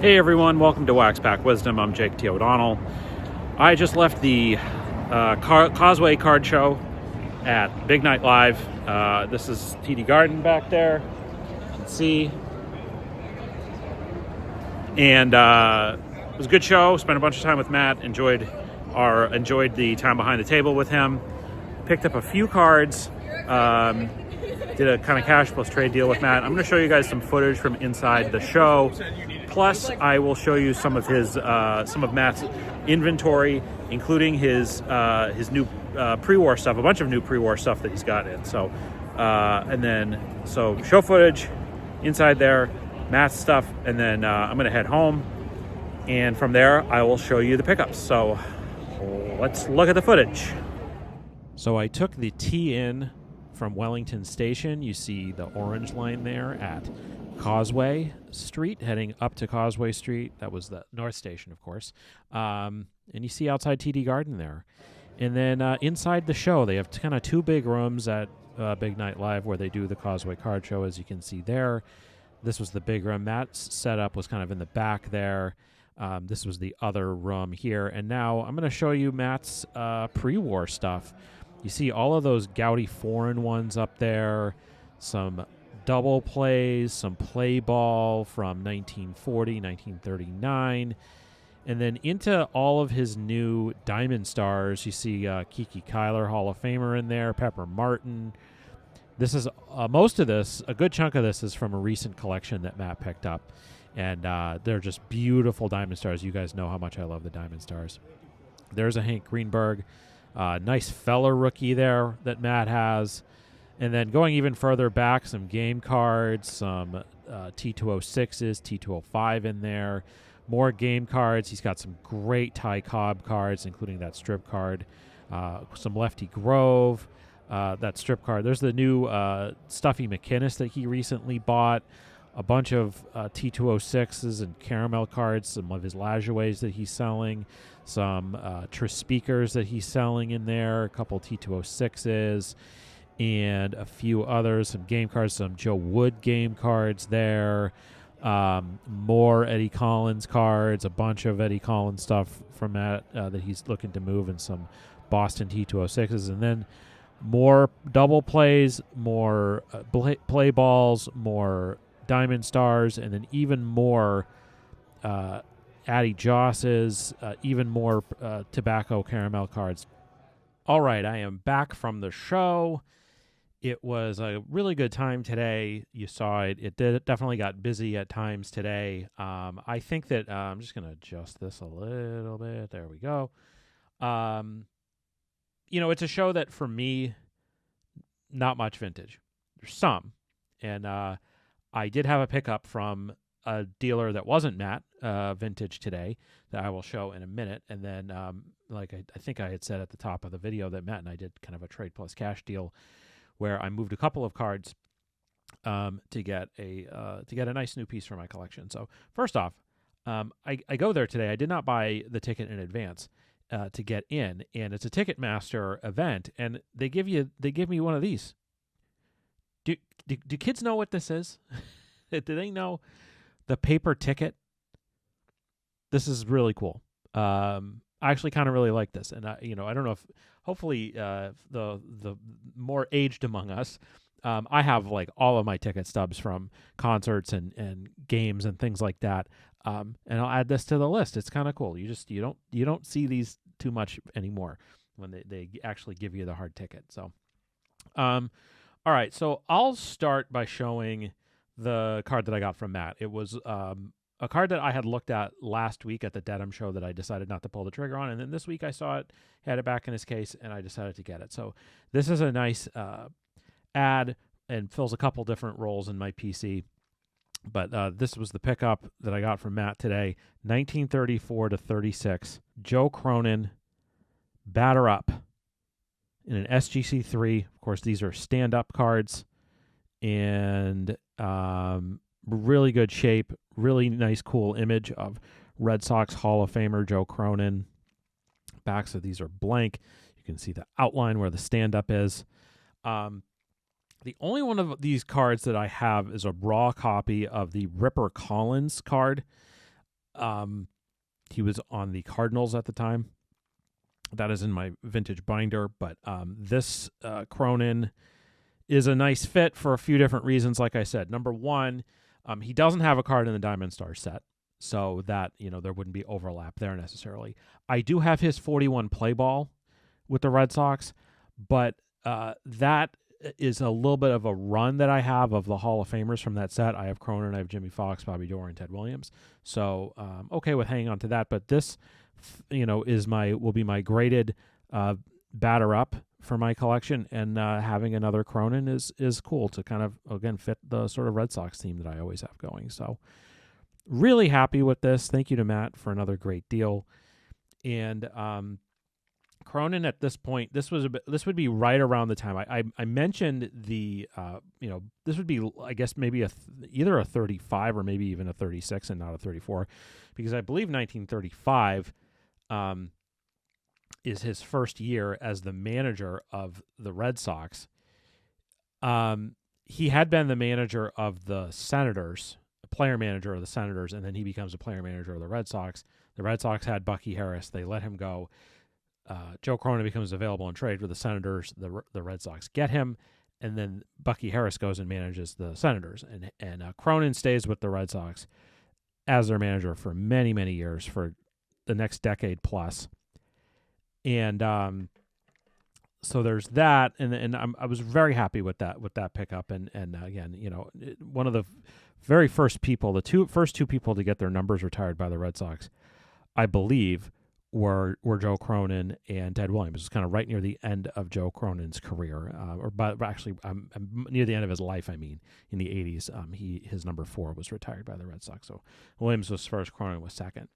Hey everyone, welcome to Wax Pack Wisdom. I'm Jake T. O'Donnell. I just left the Causeway Card Show at Big Night Live. This is TD Garden back there, you can see. And it was a good show. Spent a bunch of time with Matt. Enjoyed the time behind the table with him. Picked up a few cards. Did a kind of cash plus trade deal with Matt. I'm going to show you guys some footage from inside the show. Plus, I will show you some of Matt's inventory, including his new pre-war stuff, a bunch of new pre-war stuff that he's got in. So show footage inside there, Matt's stuff, and then I'm going to head home. And from there, I will show you the pickups. So let's look at the footage. So I took the T in from Wellington Station. You see the orange line there at Causeway Street, heading up to Causeway Street. That was the North Station, of course. And you see outside TD Garden there. And then inside the show, they have kind of two big rooms at Big Night Live where they do the Causeway Card Show, as you can see there. This was the big room. Matt's setup was kind of in the back there. This was the other room here. And now I'm going to show you Matt's pre-war stuff. You see all of those gaudy foreign ones up there, some double plays, some play ball from 1940, 1939, and then into all of his new Diamond Stars. You see Kiki Kyler, Hall of Famer in there, Pepper Martin. This is most of this, a good chunk of this is from a recent collection that Matt picked up, and they're just beautiful Diamond Stars. You guys know how much I love the Diamond Stars. There's a Hank Greenberg. Nice Feller rookie there that Matt has. And then going even further back, some game cards, some T206s, T205 in there. More game cards. He's got some great Ty Cobb cards, including that strip card. Some Lefty Grove, that strip card. There's the new Stuffy McInnes that he recently bought. A bunch of T206s and caramel cards, some of his Lajoies that he's selling, some Speakers that he's selling in there, a couple T206s, and a few others, some game cards, some Joe Wood game cards there, more Eddie Collins cards, a bunch of Eddie Collins stuff from that he's looking to move, and some Boston T206s, and then more double plays, more play balls, more Diamond Stars, and then even more Addy Josses, even more tobacco caramel cards. All right, I am back from the show. It was a really good time today. You saw it. It definitely got busy at times today. I think that I'm just going to adjust this a little bit. There we go. It's a show that, for me, not much vintage. There's some. And I did have a pickup from a dealer that wasn't Matt, vintage today, that I will show in a minute. And then, I think I had said at the top of the video, that Matt and I did kind of a trade plus cash deal where I moved a couple of cards to get a nice new piece for my collection. So first off, I go there today. I did not buy the ticket in advance to get in, and it's a Ticketmaster event, and they give me one of these. Do kids know what this is? Do they know the paper ticket? This is really cool. I actually kind of really like this, and I don't know if hopefully the more aged among us, I have like all of my ticket stubs from concerts and games and things like that, and I'll add this to the list. It's kind of cool. You don't see these too much anymore when they actually give you the hard ticket. So, all right, so I'll start by showing the card that I got from Matt. It was a card that I had looked at last week at the Dedham show that I decided not to pull the trigger on, and then this week I saw it, had it back in his case, and I decided to get it. So this is a nice ad and fills a couple different roles in my PC, but this was the pickup that I got from Matt today, 1934-36, Joe Cronin, Batter Up, in an SGC3. Of course, these are stand-up cards, and really good shape, really nice, cool image of Red Sox Hall of Famer Joe Cronin. Backs of these are blank. You can see the outline where the stand-up is. The only one of these cards that I have is a raw copy of the Ripper Collins card. He was on the Cardinals at the time. That is in my vintage binder, but this Cronin is a nice fit for a few different reasons. Like I said, number one, he doesn't have a card in the Diamond Star set, so that there wouldn't be overlap there necessarily. I do have his 41 play ball with the Red Sox, but that is a little bit of a run that I have of the Hall of Famers from that set. I have Cronin, I have Jimmy Fox, Bobby Doerr, and Ted Williams. So okay with hanging on to that, but this will be my graded batter up for my collection, and having another Cronin is cool to kind of, again, fit the sort of Red Sox theme that I always have going. So really happy with this. Thank you to Matt for another great deal. And Cronin at this point, this would be right around the time I mentioned the this would be, I guess, maybe either a 35 or maybe even a 36 and not a 34, because I believe 1935 is his first year as the manager of the Red Sox. He had been the manager of the Senators, a player manager of the Senators, and then he becomes a player manager of the Red Sox. The Red Sox had Bucky Harris. They let him go. Joe Cronin becomes available in trade with the Senators. The Red Sox get him, and then Bucky Harris goes and manages the Senators. And Cronin stays with the Red Sox as their manager for many, many years, for the next decade plus. And so there's that, and I was very happy with that pickup. And again, one of the very first people, the first two people to get their numbers retired by the Red Sox, I believe, were Joe Cronin and Ted Williams. It was kind of right near the end of Joe Cronin's career, but actually near the end of his life. I mean, in the 80s, his number 4 was retired by the Red Sox. So Williams was first, Cronin was second.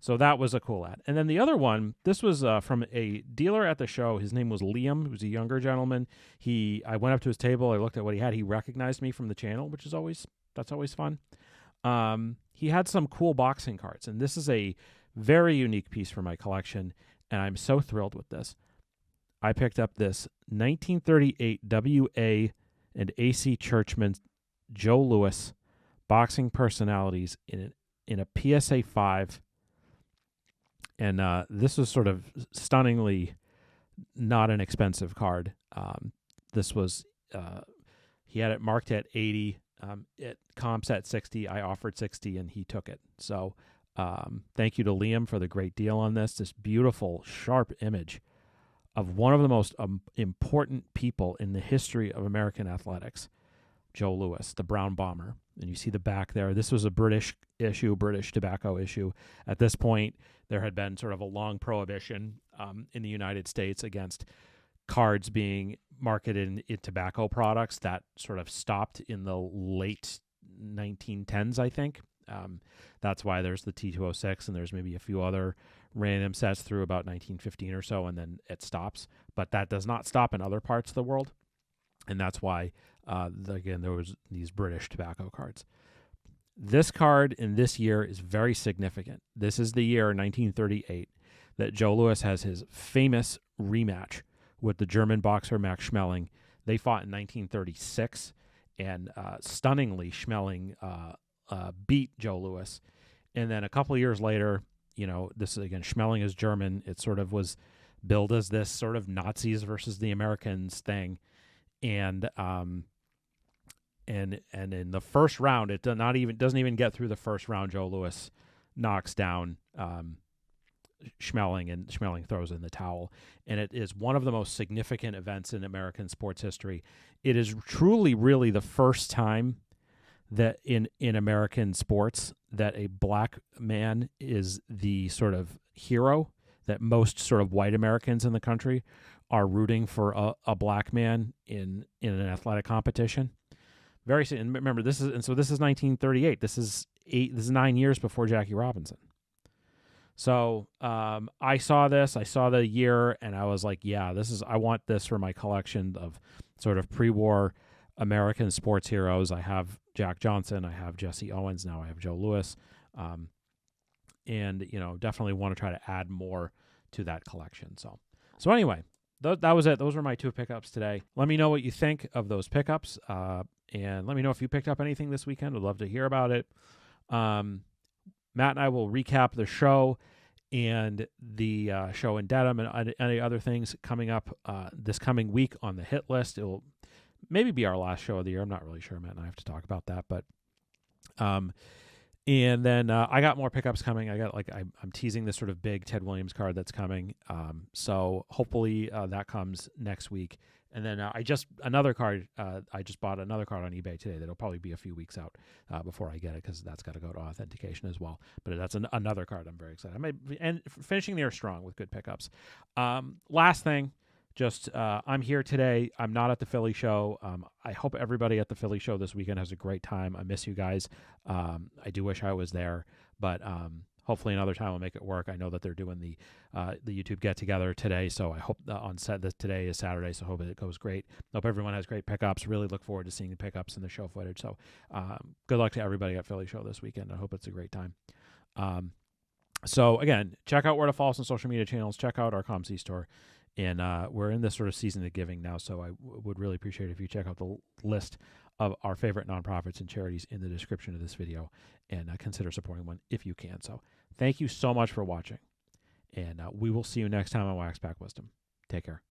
So that was a cool ad. And then the other one, this was from a dealer at the show. His name was Liam. He was a younger gentleman. I went up to his table. I looked at what he had. He recognized me from the channel, which is always fun. He had some cool boxing cards, and this is a very unique piece for my collection, and I'm so thrilled with this. I picked up this 1938 WA and AC Churchman Joe Louis boxing personalities in a PSA 5. And this was sort of stunningly not an expensive card. This was, he had it marked at 80. It comps at 60. I offered 60, and he took it. So thank you to Liam for the great deal on this. This beautiful, sharp image of one of the most important people in the history of American athletics, Joe Louis, the Brown Bomber. And you see the back there. This was a British tobacco issue. At this point, there had been sort of a long prohibition in the United States against cards being marketed in tobacco products. That sort of stopped in the late 1910s, I think. That's why there's the T206, and there's maybe a few other random sets through about 1915 or so, and then it stops. But that does not stop in other parts of the world, and that's why, again, there was these British tobacco cards. This card in this year is very significant. This is the year, 1938, that Joe Louis has his famous rematch with the German boxer Max Schmeling. They fought in 1936, and stunningly, Schmeling beat Joe Louis. And then a couple of years later, this is, again, Schmeling is German. It sort of was billed as this sort of Nazis versus the Americans thing. And in the first round, it doesn't even get through the first round. Joe Louis knocks down Schmeling, and Schmeling throws in the towel. And it is one of the most significant events in American sports history. It is truly, really the first time that in American sports that a black man is the sort of hero, that most sort of white Americans in the country are rooting for a black man in an athletic competition. And remember, this is 1938. This is 9 years before Jackie Robinson. So I saw the year, and I was like, yeah, I want this for my collection of sort of pre-war American sports heroes. I have Jack Johnson, I have Jesse Owens, now I have Joe Louis, and definitely want to try to add more to that collection. So anyway, that was it. Those were my 2 pickups today. Let me know what you think of those pickups, and let me know if you picked up anything this weekend. I'd love to hear about it. Matt and I will recap the show and the show in Dedham and any other things coming up this coming week on the hit list. It will maybe be our last show of the year. I'm not really sure. Matt and I have to talk about that, but and then I got more pickups coming. I got I'm teasing this sort of big Ted Williams card that's coming. So hopefully that comes next week. And then I just bought another card on eBay today. That'll probably be a few weeks out before I get it, because that's got to go to authentication as well. But that's another card I'm very excited. And finishing the year strong with good pickups. Last thing, just I'm here today. I'm not at the Philly show. I hope everybody at the Philly show this weekend has a great time. I miss you guys. I do wish I was there, but hopefully another time we'll make it work. I know that they're doing the YouTube get together today, so I hope on set that today is Saturday. So I hope it goes great. Hope everyone has great pickups. Really look forward to seeing the pickups and the show footage. So good luck to everybody at Philly show this weekend. I hope it's a great time. So again, check out Where to False on social media channels. Check out our ComC store. And we're in this sort of season of giving now, so I would really appreciate it if you check out the list of our favorite nonprofits and charities in the description of this video, and consider supporting one if you can. So thank you so much for watching, and we will see you next time on Wax Pack Wisdom. Take care.